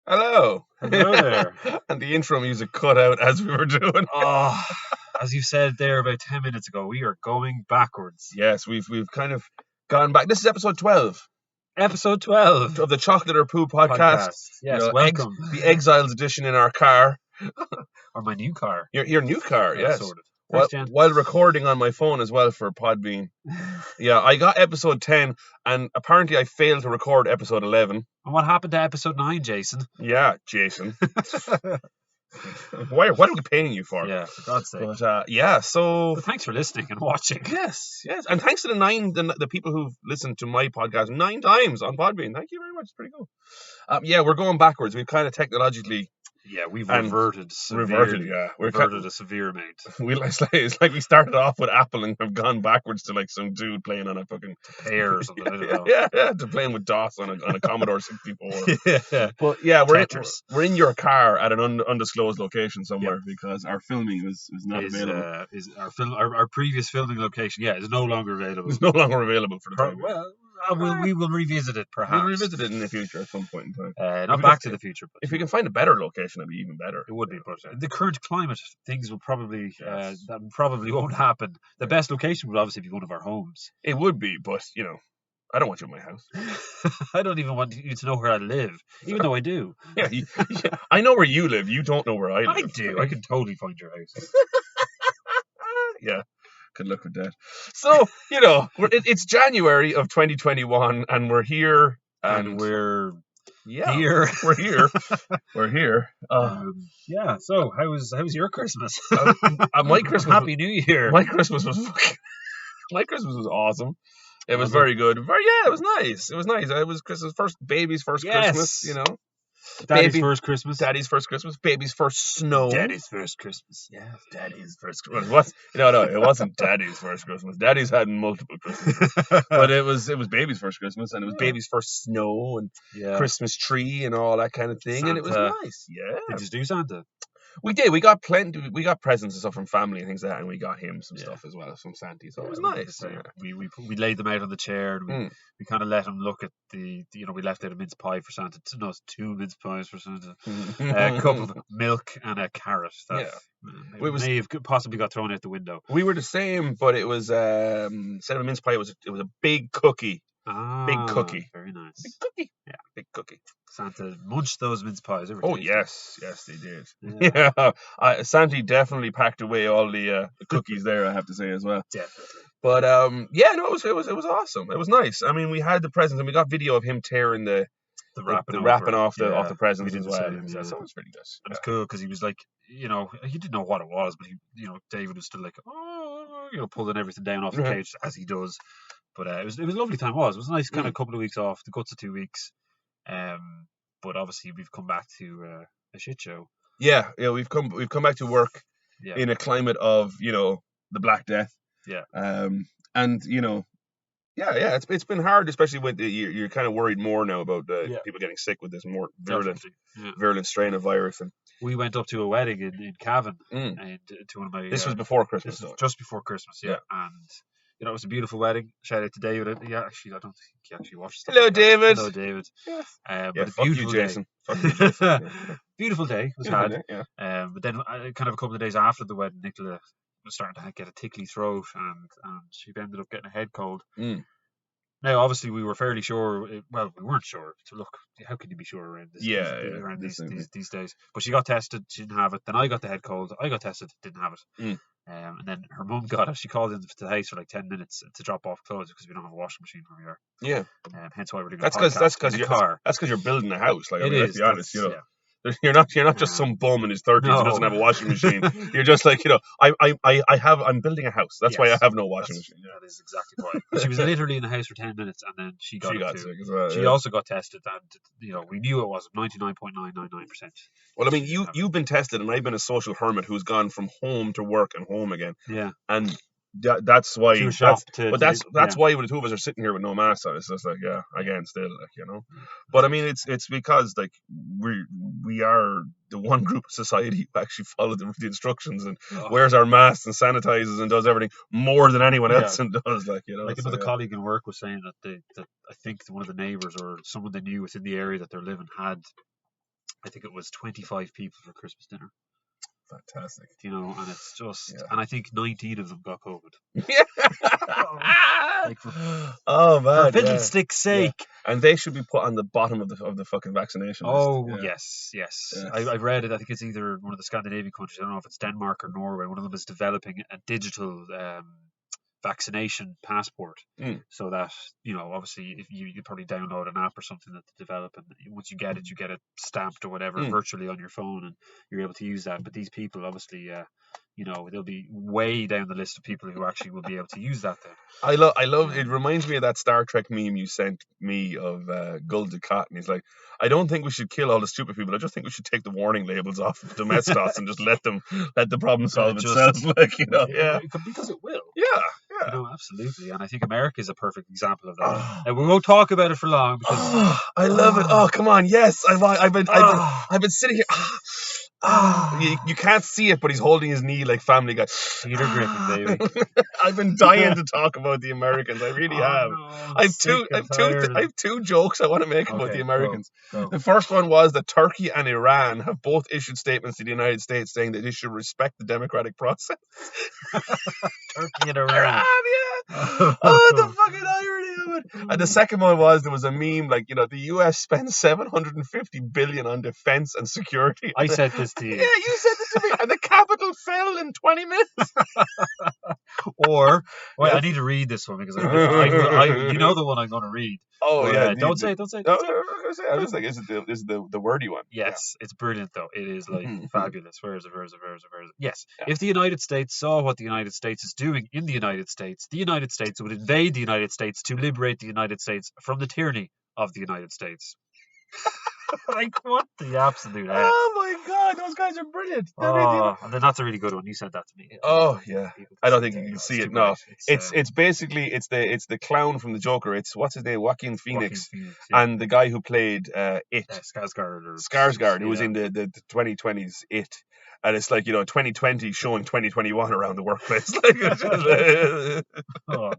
Hello. Hello there. And the intro music cut out as we were doing. Oh, as you said there about 10 minutes ago, we are going backwards. Yes, we've kind of gone back. This is episode 12 Episode 12 of the Chocolate or Poo Podcast. Yes, You know, welcome. the Exiles edition in our car. Or my new car. Your new car, yes. Sorted. Thanks, Jen. While recording on my phone as well for Podbean. Yeah, I got episode 10 and apparently I failed to record episode 11. And what happened to episode 9, Jason? Yeah, Jason. What are we paying you for? Yeah, for God's sake. But so... Well, thanks for listening and watching. Yes. And thanks to the people who've listened to my podcast 9 times on Podbean. Thank you very much. It's pretty cool. We're going backwards. We've kind of technologically... Yeah, we've reverted, yeah. Reverted a severe amount. It's like we started off with Apple and have gone backwards to like some dude playing on a fucking... Pear or something, I don't know. Yeah, to playing with DOS on a Commodore 64. Yeah. But yeah, we're in your car at an undisclosed location somewhere because our filming was not available. Our previous filming location, is no longer available. It's no longer available for the time. Well, we will revisit it perhaps. We'll revisit it in the future at some point in time. Not Back to the Future. But if we can find a better location, it'd be even better. It would be, but the current climate, things will probably that probably won't happen. The best location would obviously be one of our homes. It would be, but I don't want you in my house. I don't even want you to know where I live, even though I do. Yeah, I know where you live. You don't know where I live. I do. I can totally find your house. Yeah. Good luck with that. So, it's January of 2021 and we're here and we're here. We're here. We're here. So how was your Christmas? My Christmas. Happy New Year. My Christmas was awesome. It was very good. It was nice. It was nice. It was baby's first Christmas, Daddy's first Christmas. Daddy's first Christmas. Baby's first snow. Daddy's first Christmas. Yeah, Daddy's first Christmas. No, it wasn't Daddy's first Christmas. Daddy's had multiple Christmases, but it was baby's first Christmas, and it was baby's first snow and Christmas tree and all that kind of thing, Santa. And it was nice. Yeah. Did you do Santa? We did. We got presents and stuff from family and things like that, and we got him some stuff as well from Santa. So it was nice. We laid them out on the chair, and we kind of let him look at we left out a mince pie for Santa. No, it's 2 mince pies for Santa. A cup of milk and a carrot. May have possibly got thrown out the window. We were the same, but it was instead of a mince pie, it was a big cookie. Big cookie. Very nice. Big cookie. Yeah. Big cookie. Santa munched those mince pies. Yes, they did. Yeah. Santa definitely packed away all the cookies there, I have to say as well. Definitely. But it was awesome. It was nice. I mean, we had the presents and we got video of him tearing the wrapping off the presents as well. So it was pretty good. It was cool because he was like, he didn't know what it was, but David was still like, pulling everything down off the couch as he does. But it was a lovely time. It was a nice kind of couple of weeks off, the guts of 2 weeks. But obviously we've come back to a shit show. Yeah, we've come back to work in a climate of the Black Death. Yeah. It's been hard, especially with you're kind of worried more now about people getting sick with this more virulent strain of virus. And we went up to a wedding in Cavan, and to one of my. This was before Christmas, though. Just before Christmas, and. It was a beautiful wedding. Shout out to David. Yeah, actually, I don't think he actually watched stuff. Hello, David. Hello, David. Yes. But fuck you, Jason. Fuck you, Jason. Beautiful day was had. But then, kind of a couple of days after the wedding, Nicola was starting to get a tickly throat, and she ended up getting a head cold. Now, obviously, we were fairly sure. We weren't sure. So, look, how can you be sure around this? Around these days. But she got tested. She didn't have it. Then I got the head cold. I got tested. Didn't have it. And then her mum got it. She called into the house for like 10 minutes to drop off clothes because we don't have a washing machine where we are. Yeah. Hence why we're doing that's because you're building a house. Like, let's be honest. You're not just some bum in his 30s who doesn't have a washing machine. You're just like, I'm building a house. That's why I have no washing machine. That is exactly why. She was literally in the house for 10 minutes and then she got sick as well. She also got tested and we knew it was 99.999%. Well, I mean, you've been tested and I've been a social hermit who's gone from home to work and home again. Yeah. And that's why that's why the two of us are sitting here with no masks on. It's just like again still but I mean it's because like we are the one group of society who actually follows the instructions and wears our masks and sanitizes and does everything more than anyone else and does like another colleague in work was saying that I think one of the neighbours or someone they knew within the area that they're living had I think it was 25 people for Christmas dinner. Fantastic. You know, and it's just, and I think 19 of them got COVID. Like man, for fiddlestick's sake. Yeah. And they should be put on the bottom of the fucking vaccination list. Yes. I've read it. I think it's either one of the Scandinavian countries. I don't know if it's Denmark or Norway. One of them is developing a digital vaccination passport, so that, you know, obviously if you probably download an app or something that they develop, and once you get it stamped or whatever virtually on your phone, and you're able to use that. But these people obviously you know, they'll be way down the list of people who actually will be able to use that then. I love it. Reminds me of that Star Trek meme you sent me of Gul Dukat, and he's like, I don't think we should kill all the stupid people. I just think we should take the warning labels off of Domestos and just let the problem solve itself. Like, you know, because it will. Yeah. You know, absolutely. And I think America is a perfect example of that. And we won't talk about it for long because I love it. Oh, come on. Yes. I've been sitting here. You can't see it, but he's holding his knee like Family Guy. Peter Griffin, baby. I've been dying to talk about the Americans. I really have. No, I have two jokes I want to make about the Americans. Go. The first one was that Turkey and Iran have both issued statements to the United States saying that they should respect the democratic process. Turkey and Iran. The fucking irony of it. And the second one was, there was a meme like, you know, the US spends $750 billion on defense and security. I said this to you. Yeah, you said this to me. And the capital fell in 20 minutes. Or, wait, I need to read this one because you know the one I'm going to read. Oh, yeah. Don't say it. I was like, is it the wordy one? Yes, it's brilliant though. It is like fabulous. Where is it? Yes. Yeah. If the United States saw what the United States is doing in the United States would invade the United States to liberate the United States from the tyranny of the United States. Like, what the absolute hell? Oh my God, those guys are brilliant. And then that's a really good one. You sent that to me. Oh yeah, I don't think you can see it. No, it's basically the clown from the Joker. It's, what's his name, Joaquin Phoenix, and the guy who played It, Skarsgård, who was in the 2020s It. And it's like, you know, 2020 showing 2021 around the workplace. Oh God,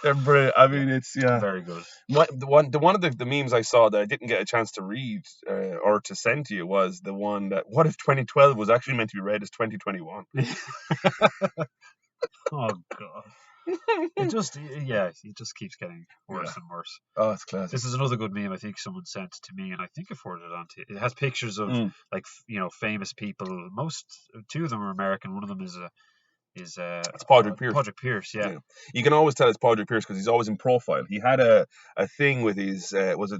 they're brilliant. I mean, it's very good. One of the memes I saw that I didn't get a chance to read or to send to you was the one that, what if 2012 was actually meant to be read as 2021? Oh God. It just keeps getting worse and worse. Oh, it's classic. This is another good meme I think someone sent to me, and I think I forwarded it on to you. It has pictures of like, you know, famous people. Two of them are American. One of them is it's Padraig Pearse. Padraig Pearse, yeah. You can always tell it's Padraig Pearse because he's always in profile. He had a thing with his it was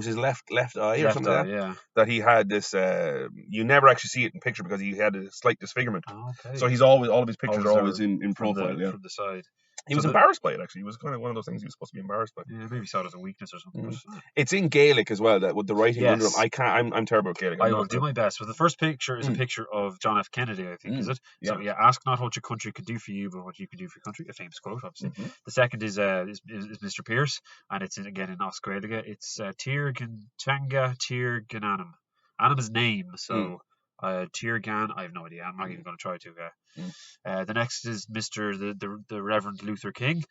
his left eye or something like that. Yeah. That he had this you never actually see it in picture because he had a slight disfigurement. Oh, okay. So he's always, all of his pictures are always in profile, from the side. He was embarrassed by it, actually. It was kind of one of those things he was supposed to be embarrassed by. Yeah, maybe he saw it as a weakness or something. It's in Gaelic as well, that with the writing under him. I'm terrible at Gaelic. I will do my best. But the first picture is a picture of John F. Kennedy, I think, is it? Yeah. So ask not what your country could do for you, but what you can do for your country. A famous quote, obviously. The second is Mr. Pearse, and it's again in Australia. It's Tir Gantanga Tir Gananum. Anum is name, so Tir Gan, I have no idea. I'm not even going to try to. The next is Mr. the Reverend Luther King,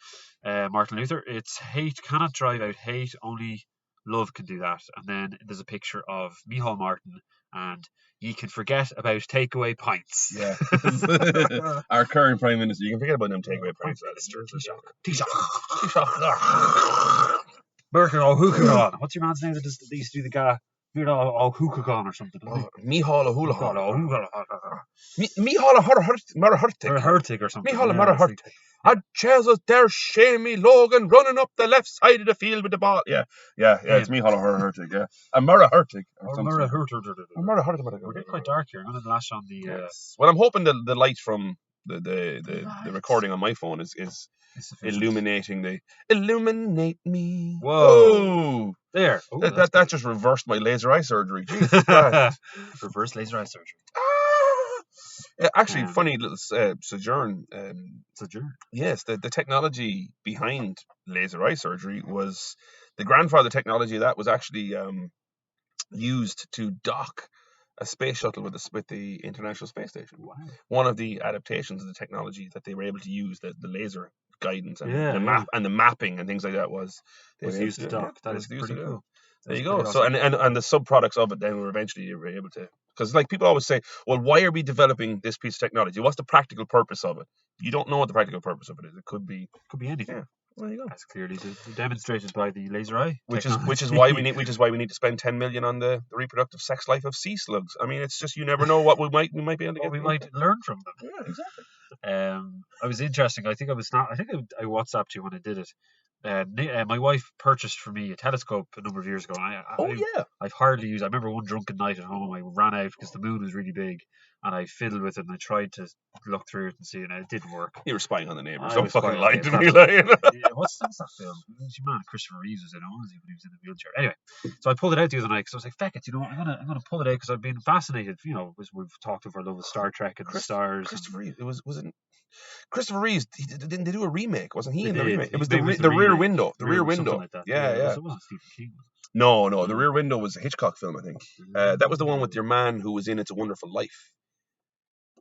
Martin Luther. It's hate cannot drive out hate, only love can do that. And then there's a picture of Micheál Martin, and ye can forget about takeaway pints. Yeah. Our current Prime Minister, you can forget about them takeaway pints. Taoiseach. Merkel O'Hukagon. What's your man's name that used to do the guy? O'Hukagon or something. Micheál O'Hukagon. Micheál Hurtig or something. Micheál Hurtig. And Jesus, there's Shamey Logan running up the left side of the field with the ball. Yeah, it's Micheál Hurtig, yeah. And Murrah Hurtig. Murrah Hurtig. We're getting quite dark here. I'm going to lash on the... Yes. Well, I'm hoping the light from the recording on my phone is illuminating illuminate me. Whoa. There. Ooh, that just reversed my laser eye surgery. Reverse laser eye surgery. Actually, funny little sojourn. Sojourn? Yes, the technology behind laser eye surgery was the grandfather technology that was actually used to dock a space shuttle with the International Space Station. Wow. One of the adaptations of the technology that they were able to use, the laser guidance and the mapping and things like that was used to dock. That is pretty cool. There you go. So and the subproducts of it then were eventually you were able to, because like people always say, well, why are we developing this piece of technology? What's the practical purpose of it? You don't know what the practical purpose of it is. It could be anything. Yeah. There you go. That's clearly demonstrated by the laser eye, which is why we need to spend 10 million on the reproductive sex life of sea slugs. I mean, it's just you never know what we might be able to get. We might learn from them. Yeah, exactly. I was interesting. I WhatsApped you when I did it. My wife purchased for me a telescope a number of years ago. I've hardly used. I remember one drunken night at home, I ran out because the moon was really big, and I fiddled with it and I tried to look through it and see it, and it didn't work. You were spying on the neighbours. Don't fucking lie to me. What's that film? Your man Christopher Reeves was in it, when he was in the wheelchair. Anyway, so I pulled it out the other night because I was like, "Feck it, I'm gonna pull it out because I've been fascinated. As we've talked of our love of Star Trek and the stars." Christopher Reeves. Wasn't Christopher Reeves? Didn't they do a remake? Wasn't he in the remake? It was the Rear Window. The Rear Window. Like that. Yeah. It wasn't Stephen King. No. The Rear Window was a Hitchcock film, I think. That was the one with your man who was in It's a Wonderful Life.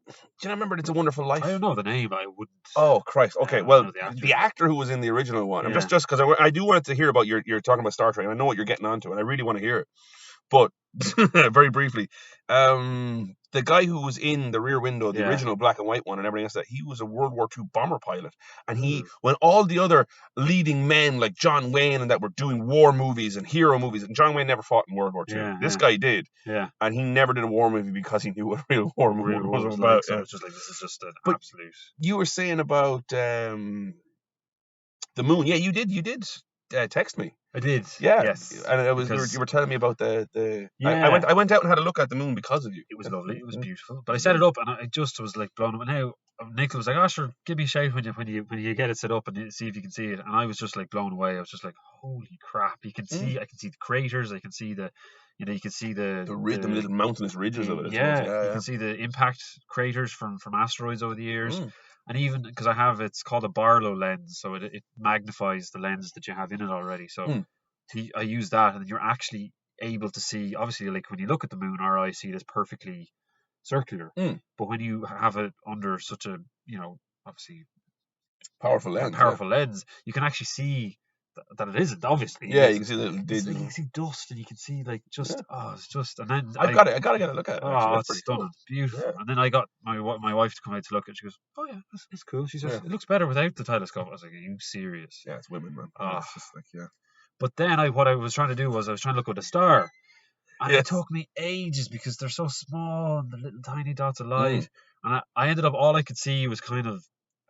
Do you not remember It's a Wonderful Life? I don't know the name. I wouldn't. Oh Christ! Okay, well, the actor who was in the original one. I'm just because I do want to hear about you're talking about Star Trek, and I know what you're getting onto, and I really want to hear it. But very briefly, the guy who was in the Rear Window, the original black and white one, and everything else, that he was a World War II bomber pilot, and when all the other leading men like John Wayne and that were doing war movies and hero movies, and John Wayne never fought in World War II. This guy did, and he never did a war movie because he knew what a real war movie was about. So it's just like, this is just an absolute. You were saying about the moon. Yeah, you did text me. I did. Yeah. Yes. And it was you were telling me about the. Yeah. I went out and had a look at the moon because of you. It was lovely. It was beautiful. But I set it up and I just was like blown away. Now Nicola was like, "Oh, sure, give me a shout when you get it set up and see if you can see it." And I was just like blown away. I was just like, "Holy crap! You can see. I can see the craters. I can see the." You can see the little mountainous ridges of it. You can see the impact craters from asteroids over the years. And even because it's called a Barlow lens, so it magnifies the lens that you have in it already. So I use that, and you're actually able to see. Obviously, like when you look at the moon, our eyes see it as perfectly circular. But when you have it under such a obviously powerful lens, you can actually see that it isn't, obviously. Yeah, you can see the you can see dust, and you can see like just it's just. And then I gotta get a look at it. Oh, it's stunning, cool. Beautiful. Yeah. And then I got my wife to come out to look at it. She goes, "Oh yeah, it's cool." She says, "It looks better without the telescope." I was like, "Are you serious?" Yeah, it's women, man. It's just like But then what I was trying to do was I was trying to look at a star, and it took me ages because they're so small and the little tiny dots of light, and I ended up all I could see was kind of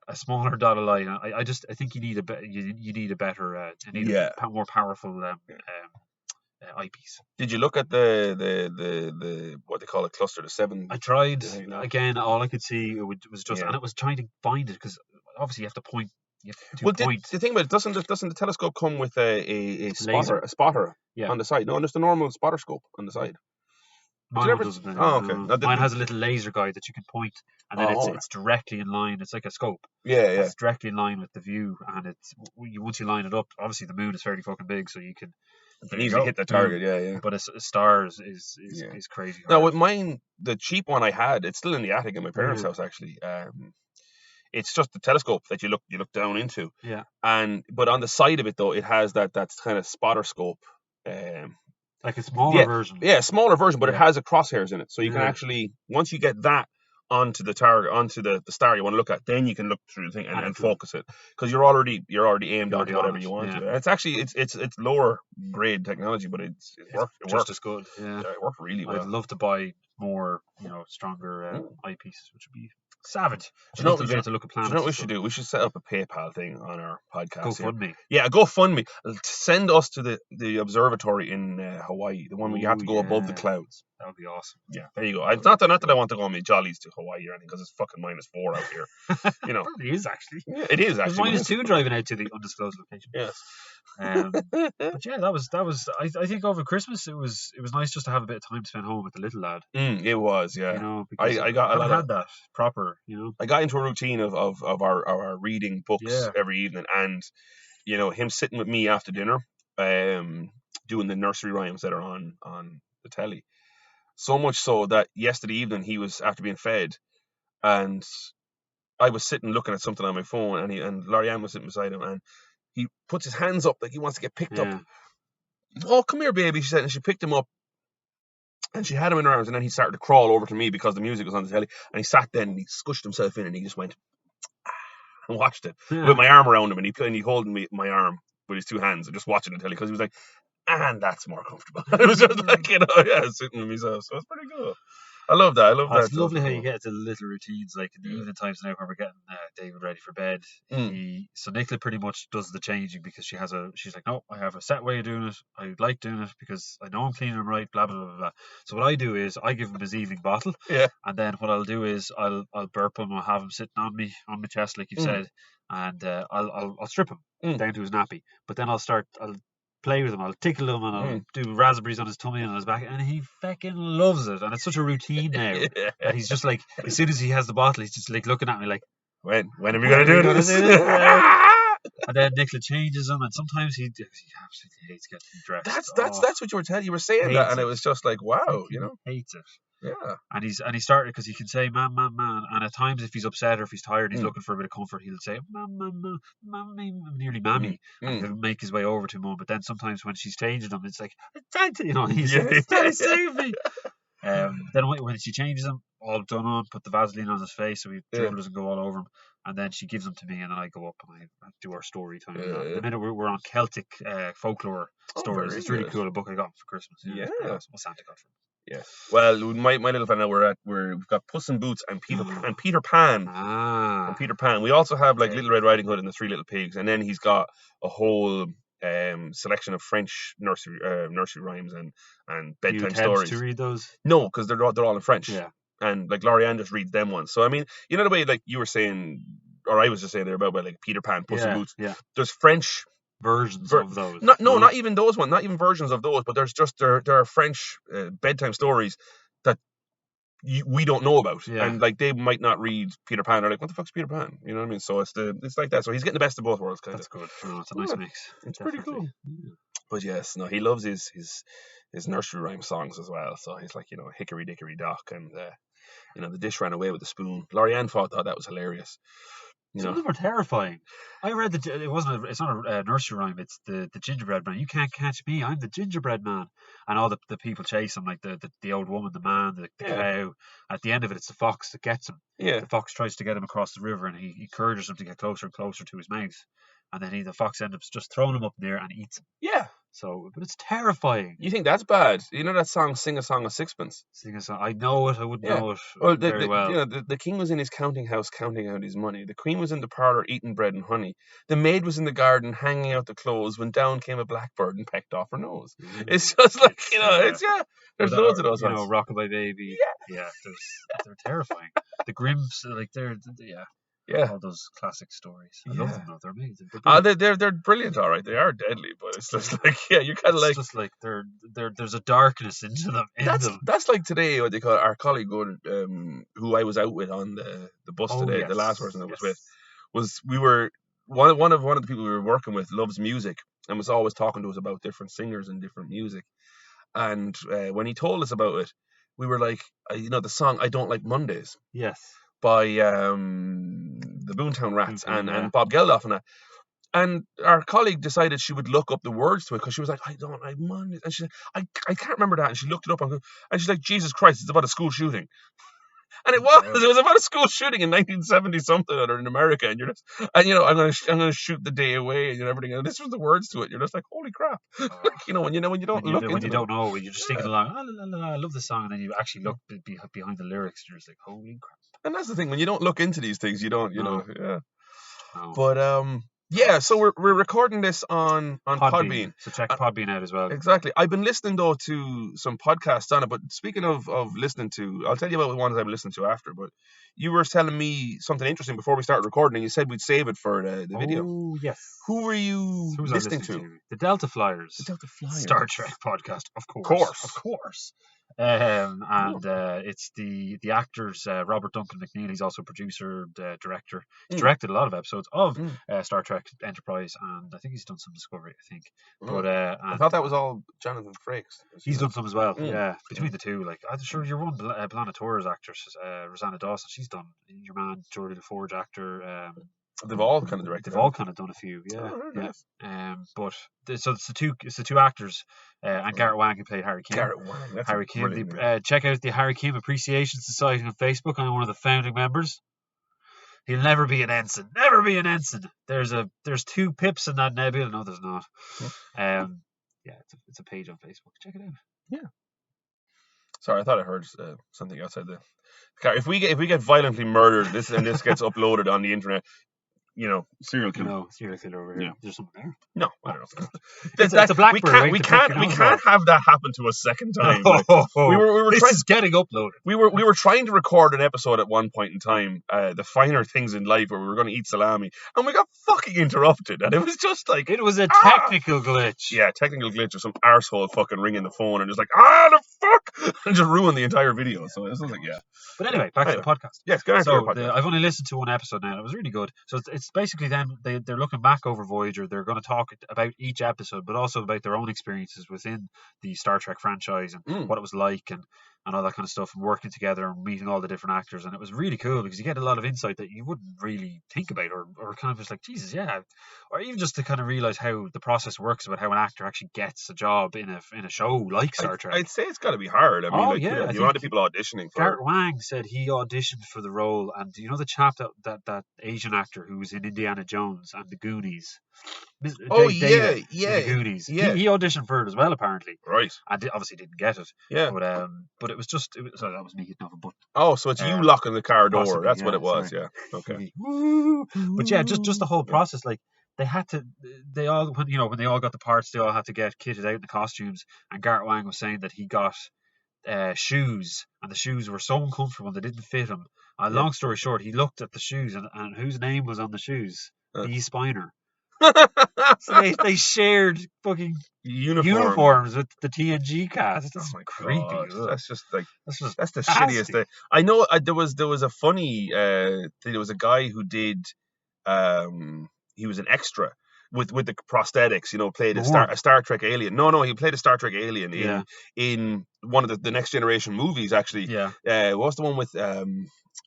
a smaller dot of light. I think you need a better more powerful eyepiece. Did you look at the what they call a cluster, the 7? I tried again. All I could see was just, and it was trying to find it because obviously you have to point. The thing about it, doesn't the telescope come with a spotter on the side? No, just a normal spotter scope on the side. Mine doesn't. Okay. Mine has a little laser guide that you can point, and then it's directly in line. It's like a scope. Yeah. It's directly in line with the view, and once you line it up, obviously the moon is fairly fucking big, so you can easily hit the target. Yeah. But a star is crazy hard. Now with mine, the cheap one I had, it's still in the attic in my parents' house actually. It's just the telescope that you look down into. Yeah. But on the side of it though, it has that kind of spotter scope. Like a smaller version. Yeah, a smaller version, but it has a crosshairs in it. So you can actually, once you get that onto the target, onto the star you want to look at, then you can look through the thing and focus it. Because you're already aimed onto whatever you want to. It's actually it's lower grade technology, but it works just as good. Yeah. It worked really well. I'd love to buy more, stronger eyepieces, which would be savage. Do you know what we should do? We should set up a PayPal thing on our podcast. GoFundMe. Yeah, GoFundMe. Send us to the observatory in Hawaii, the one where you have to go above the clouds. That would be awesome. Yeah, there you go. It's not that I want to go on my jollies to Hawaii or anything, because it's fucking -4 out here. It probably is actually. Yeah, it is actually. It's -2 driving out to the undisclosed location. Yes. But yeah, that was. I think over Christmas it was nice just to have a bit of time to spend home with the little lad. It was, yeah. Because I got I had that proper. I got into a routine of our reading books every evening, and him sitting with me after dinner, doing the nursery rhymes that are on the telly. So much so that yesterday evening he was after being fed, and I was sitting looking at something on my phone, and Lorianne was sitting beside him, and he puts his hands up like he wants to get picked up. "Oh, come here, baby," she said, and she picked him up. And she had him in her arms, and then he started to crawl over to me because the music was on the telly. And he sat then, and he squished himself in, and he just went and watched it with my arm around him, and he holding me my arm with his two hands and just watching the telly because he was like, and that's more comfortable. It was just like, sitting with me, so it's pretty good. I love that. It's lovely how you get to little routines, like in the evening times now when we're getting David ready for bed. So Nicola pretty much does the changing because she's like, no, I have a set way of doing it. I like doing it because I know I'm cleaning him right, blah, blah, blah, blah. So what I do is I give him his evening bottle. Yeah. And then what I'll do is I'll burp him. I'll have him sitting on my chest, like you've said. And I'll strip him down to his nappy. But then I'll play with him, I'll tickle him, and I'll do raspberries on his tummy and on his back, and he fucking loves it. And it's such a routine now that he's just like, as soon as he has the bottle, he's just like looking at me like, when are we gonna do this? And then Nicola changes him, and sometimes he absolutely hates getting dressed. That's what you were telling. You were saying that, and it was just like, wow, hates it. Yeah. And he started because he can say man, and at times if he's upset or if he's tired, he's looking for a bit of comfort, he'll say man, nearly mammy, and he'll make his way over to mum. But then sometimes when she's changing him, it's like, he's save me. Then when she changes him, all done on, put the Vaseline on his face so he doesn't go all over him, and then she gives them to me, and then I go up and I do our story time. The minute we're on Celtic folklore stories, it's really cool. A book I got for Christmas. What Santa got for me. Yeah. Well, my little fan now we've got Puss in Boots and Peter Pan. And Peter Pan. We also have like Little Red Riding Hood and the Three Little Pigs, and then he's got a whole selection of French nursery rhymes and bedtime stories. To read those? No, because they're all in French. Yeah. And like Lorianne just reads them ones. So I mean, you know the way like you were saying, or I was just saying there about like Peter Pan, Puss in Boots. Yeah. There's French versions of those. Not even those ones, not even versions of those, but there's just there are French bedtime stories that we don't know about, and like they might not read Peter Pan. They're like, what the fuck's Peter Pan? You know what I mean? So it's like that. So he's getting the best of both worlds, kind of. That's good. It's a nice mix. It's pretty cool. Yeah. But yes, no, he loves his nursery rhyme songs as well. So he's like, Hickory Dickory Dock, and the dish ran away with the spoon. Lorianne thought that was hilarious. Some of them are terrifying. I read that it's not a nursery rhyme. It's the gingerbread man. You can't catch me. I'm the gingerbread man. And all the people chase him, like the old woman, the man, the cow. At the end of it, it's the fox that gets him. Yeah. The fox tries to get him across the river, and he encourages him to get closer and closer to his mouth. And then the fox ends up just throwing him up there and eats him. Yeah. So, but it's terrifying. You think that's bad? You know that song, Sing a Song of Sixpence? Sing a song. I know it. I wouldn't know it very well. The king was in his counting house counting out his money. The queen was in the parlour eating bread and honey. The maid was in the garden hanging out the clothes when down came a blackbird and pecked off her nose. It's just like, there's loads of those ones. Rockabye Baby. Yeah. They're terrifying. The Grimms, like they're. All those classic stories. I love them though. They're amazing. They're brilliant, all right. They are deadly, but it's just like you're kind of like. It's just like there's a darkness into them. That's like today. What they call our colleague, who I was out with on the bus today. The last person I was with we were one of the people we were working with loves music and was always talking to us about different singers and different music. And when he told us about it, we were like, the song "I Don't Like Mondays." Yes. By the Boomtown Rats and Bob Geldof and that. And our colleague decided she would look up the words to it because she was like, I don't like Mondays. And she said, I can't remember that. And she looked it up and she's like, Jesus Christ, it's about a school shooting. And it was about a school shooting in 1970 something or in America. And you're just, I'm gonna shoot the day away and everything. And this was the words to it. You're just like, holy crap. When you don't look into you don't know, you're just thinking along, I love the song, and then you actually look behind the lyrics, and you're just like, holy crap. And that's the thing, when you don't look into these things, you don't, No. But so we're recording this on Podbean. So check Podbean out as well. Exactly. I've been listening though to some podcasts on it, but speaking of listening to, I'll tell you about the ones I've been listening to after, but you were telling me something interesting before we started recording, and you said we'd save it for the video. Oh, yes. Who were you listening to? The Delta Flyers. The Delta Flyers. Star Trek podcast, of course. It's the actors, Robert Duncan McNeil. He's also producer, director. He's directed a lot of episodes of Star Trek Enterprise, and I think he's done some Discovery, I think. But I thought that was all Jonathan Frakes. He's done some as well. Yeah, between the two, like I'm sure your one Planet Tours actress, Rosanna Dawson. She's done Your Man, Geordie LaForge actor. They've all kind of directed. They've all kind of done a few, yeah. Oh, nice. But so it's the two actors, and Garrett Wang who played Harry Kim. Garrett Wang, that's Harry Kim. brilliant. Check out the Harry Kim Appreciation Society on Facebook. I'm one of the founding members. He'll never be an ensign. Never be an ensign. There's 2 pips in that nebula. No, there's not. Yeah, it's a page on Facebook. Check it out. Yeah. Sorry, I thought I heard something outside the car. If we get violently murdered, this gets uploaded on the internet. Serial killer. No, serial killer over here. Yeah. There's something there. No, I don't know. It's a blackbird. We can't have that happen to a second time. We were this is getting uploaded. We were trying to record an episode at one point in time, the finer things in life, where we were going to eat salami, and we got fucking interrupted, and it was just like it was a technical glitch. Yeah, technical glitch, or some arsehole fucking ringing the phone and just like the fuck, and just ruined the entire video. So this was like But anyway, back to the podcast. Yes, go ahead. So I've only listened to one episode now. It was really good. So it's basically them. They're looking back over Voyager. They're going to talk about each episode, but also about their own experiences within the Star Trek franchise and what it was like and all that kind of stuff, and working together and meeting all the different actors. And it was really cool because you get a lot of insight that you wouldn't really think about, or kind of just like, Jesus, yeah. Or even just to kind of realize how the process works about how an actor actually gets a job in a show like Star Trek. I'd say it's got to be hard. I mean, you want the people auditioning for Garrett Wang said he auditioned for the role, and you know the chap that Asian actor who was in Indiana Jones and the Goonies. The Goonies. Yeah. He auditioned for it as well, apparently. Right. And obviously didn't get it. Yeah. But it was just. Sorry, that was me hitting off a button. Oh, so it's you locking the car door. Possibly, That's what it was. Sorry. Yeah. Okay. But yeah, just the whole process. Like they had to. They all when they all got the parts, they all had to get kitted out in the costumes. And Garrett Wang was saying that he got shoes, and the shoes were so uncomfortable they didn't fit him. Long story short, he looked at the shoes, and whose name was on the shoes? B. Spiner. So they shared fucking uniforms with the TNG cast. That's creepy. That's the shittiest thing. I know there was a funny there was a guy who did he was an extra with the prosthetics, played a Star Trek alien. No, he played a Star Trek alien in one of the Next Generation movies, actually. Yeah. What's the one with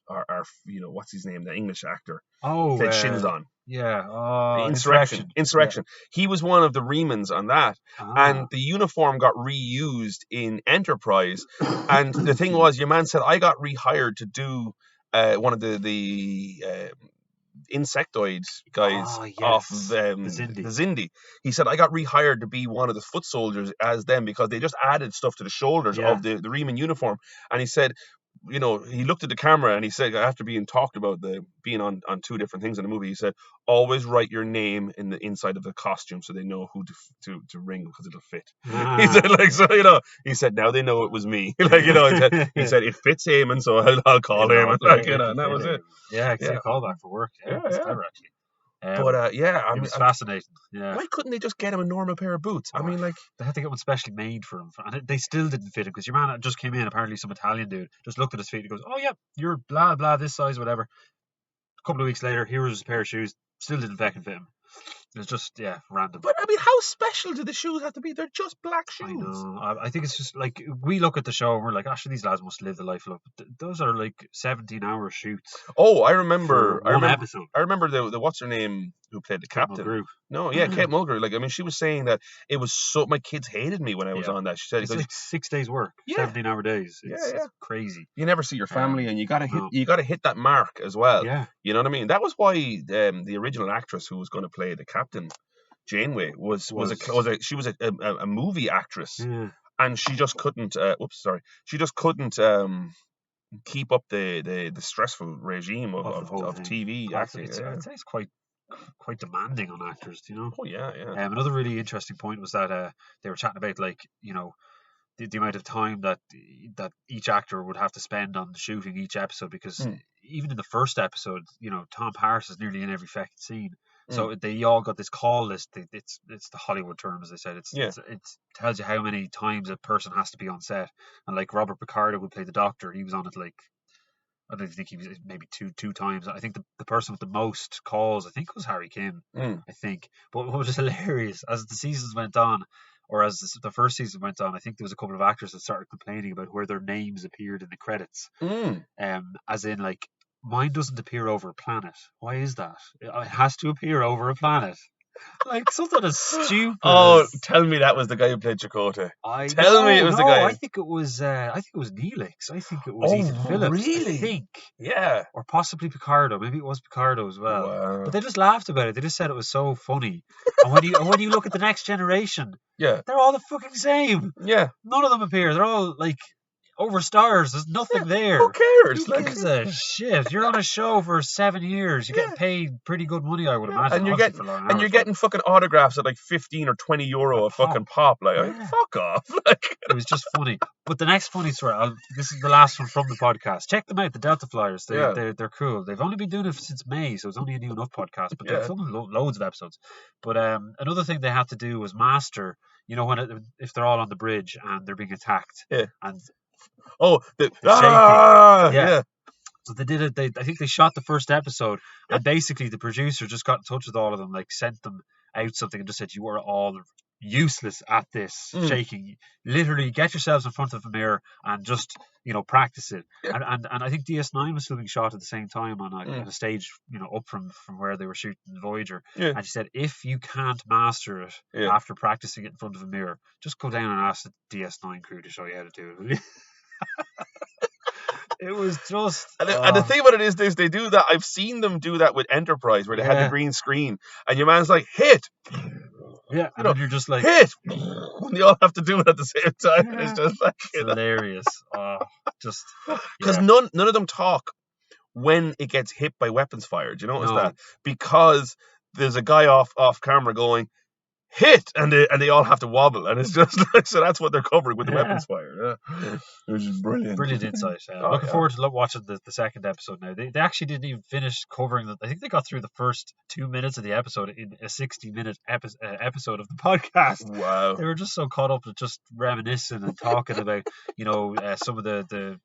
our what's his name, the English actor? Oh, played Shinzon. Yeah. Insurrection. Yeah. He was one of the Remans on that. And the uniform got reused in Enterprise. And the thing was, your man said, I got rehired to do one of the insectoid guys off the Zindi. He said, I got rehired to be one of the foot soldiers as them because they just added stuff to the shoulders of the Reman uniform. And he said, he looked at the camera and he said, after being talked about being on 2 different things in the movie, he said, always write your name in the inside of the costume so they know who to ring because it'll fit. He said, he said, now they know it was me. He said it fits Eamon, so I'll call Eamon. And that was it. Yeah, it's a callback for work. Yeah, it's clever, actually. But it was fascinating. Yeah. Why couldn't they just get him a normal pair of boots? I mean, they had to get one specially made for him, and they still didn't fit him because your man just came in. Apparently, some Italian dude just looked at his feet and goes, "Oh yeah, you're blah blah this size, whatever." A couple of weeks later, here was a pair of shoes, still didn't fucking fit him. It was just random. But I mean, how special do the shoes have to be? They're just black shoes. I know. I think it's just like we look at the show and we're like, actually, these lads must live the life of. Those are like 17-hour shoots. Oh, I remember. Episode. I remember the what's her name who played the captain. Mulgrew. No, yeah, Kate Mulgrew. Like, I mean, she was saying that it was so. My kids hated me when I was on that. She said it's like 6 days work, 17-hour days. It's crazy. You never see your family, and you gotta hit that mark as well. Yeah, you know what I mean. That was why the original actress who was going to play the captain, Janeway, she was a movie actress, and she just couldn't. She just couldn't keep up the stressful regime of TV acting. I'd say it's quite demanding on actors, Oh yeah. Another really interesting point was that they were chatting about the amount of time that each actor would have to spend on shooting each episode, because even in the first episode, Tom Paris is nearly in every fucking scene. So they all got this call list. It's the Hollywood term, as I said. It tells you how many times a person has to be on set. And like Robert Picardo, who played the Doctor, he was on it I don't think he was maybe two times. I think the person with the most calls, I think, was Harry Kim. I think. But what was hilarious, as the seasons went on, or as the first season went on, I think there was a couple of actors that started complaining about where their names appeared in the credits. As in, like, mine doesn't appear over a planet. Why is that? It has to appear over a planet. Like something as stupid. Oh, tell me that was the guy who played Chakotay. Tell me it was the guy. I think it was Neelix. I think it was Ethan Phillips. Really? I think. Yeah. Or possibly Picardo. Maybe it was Picardo as well. Wow. But they just laughed about it. They just said it was so funny. And when you look at the next generation, yeah, they're all the fucking same. Yeah. None of them appear. They're all like over stars. There's nothing there. Who cares? Who gives a shit? You're on a show for 7 years. You're getting paid pretty good money, I would imagine. And you're getting fucking autographs at like 15 or 20 euro a fucking pop. Like, I mean, fuck off. Like, it was just funny. But the next funny story, this is the last one from the podcast. Check them out, the Delta Flyers. They're cool. They've only been doing it since May, so it's only a new enough podcast. But they've filmed loads of episodes. But another thing they had to do was master. You know, if they're all on the bridge and they're being attacked. Yeah. And yeah. So they did it. I think they shot the first episode, and basically the producer just got in touch with all of them, like sent them out something and just said, "You are all useless at this shaking. Literally, get yourselves in front of a mirror and just practice it." Yeah. And I think DS9 was still being shot at the same time on a stage, up from where they were shooting Voyager. Yeah. And she said, if you can't master it after practicing it in front of a mirror, just go down and ask the DS9 crew to show you how to do it. It was just... And the thing about it is this, they do that. I've seen them do that with Enterprise, where they had the green screen, and your man's like, hit! Yeah, and then you're just like... Hit! When you all have to do it at the same time. Yeah. It's just like... hilarious. Because none of them talk when it gets hit by weapons fired. You notice that? Because there's a guy off camera going, hit, and they all have to wobble, and it's just like, so that's what they're covering with the weapons fire. Yeah, which is brilliant. Brilliant insight. Looking forward to watching the second episode now. They actually didn't even finish covering I think they got through the first 2 minutes of the episode in a 60-minute episode of the podcast. Wow. They were just so caught up with just reminiscing and talking about some of the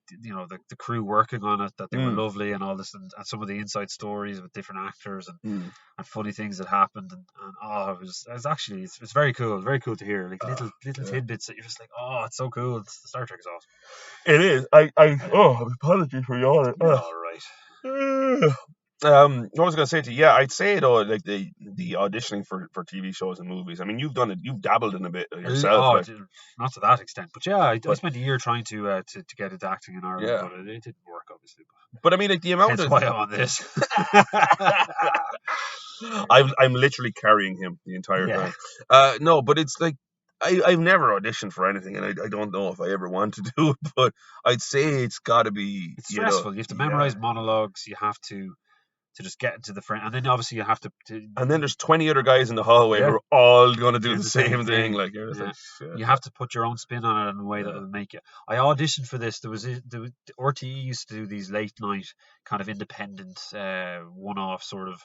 crew working on it, that they were lovely and all this, and some of the inside stories with different actors and funny things that happened, and it was actually it's very cool to hear, like little tidbits that you're just like, it's so cool. Star Trek is awesome. It is. Apologies for yawning. All right. What was I going to say to you? Yeah, I'd say though, like the auditioning for TV shows and movies. I mean, you've done it. You've dabbled in a bit yourself. Not to that extent, but yeah, I spent a year trying to get into acting in Ireland, but it didn't work, obviously. But I mean, like the amount of... why I'm on this. I'm literally carrying him the entire time. No, but it's like I've never auditioned for anything, and I don't know if I ever want to do it. But I'd say it's got to be... It's stressful. You have to memorize monologues. You have to just get into the front, and then obviously you have to and then there's 20 other guys in the hallway who are all going to do the same thing. Like, you have to put your own spin on it in a way that will make it. I auditioned for this. The RTE used to do these late night kind of independent one-off sort of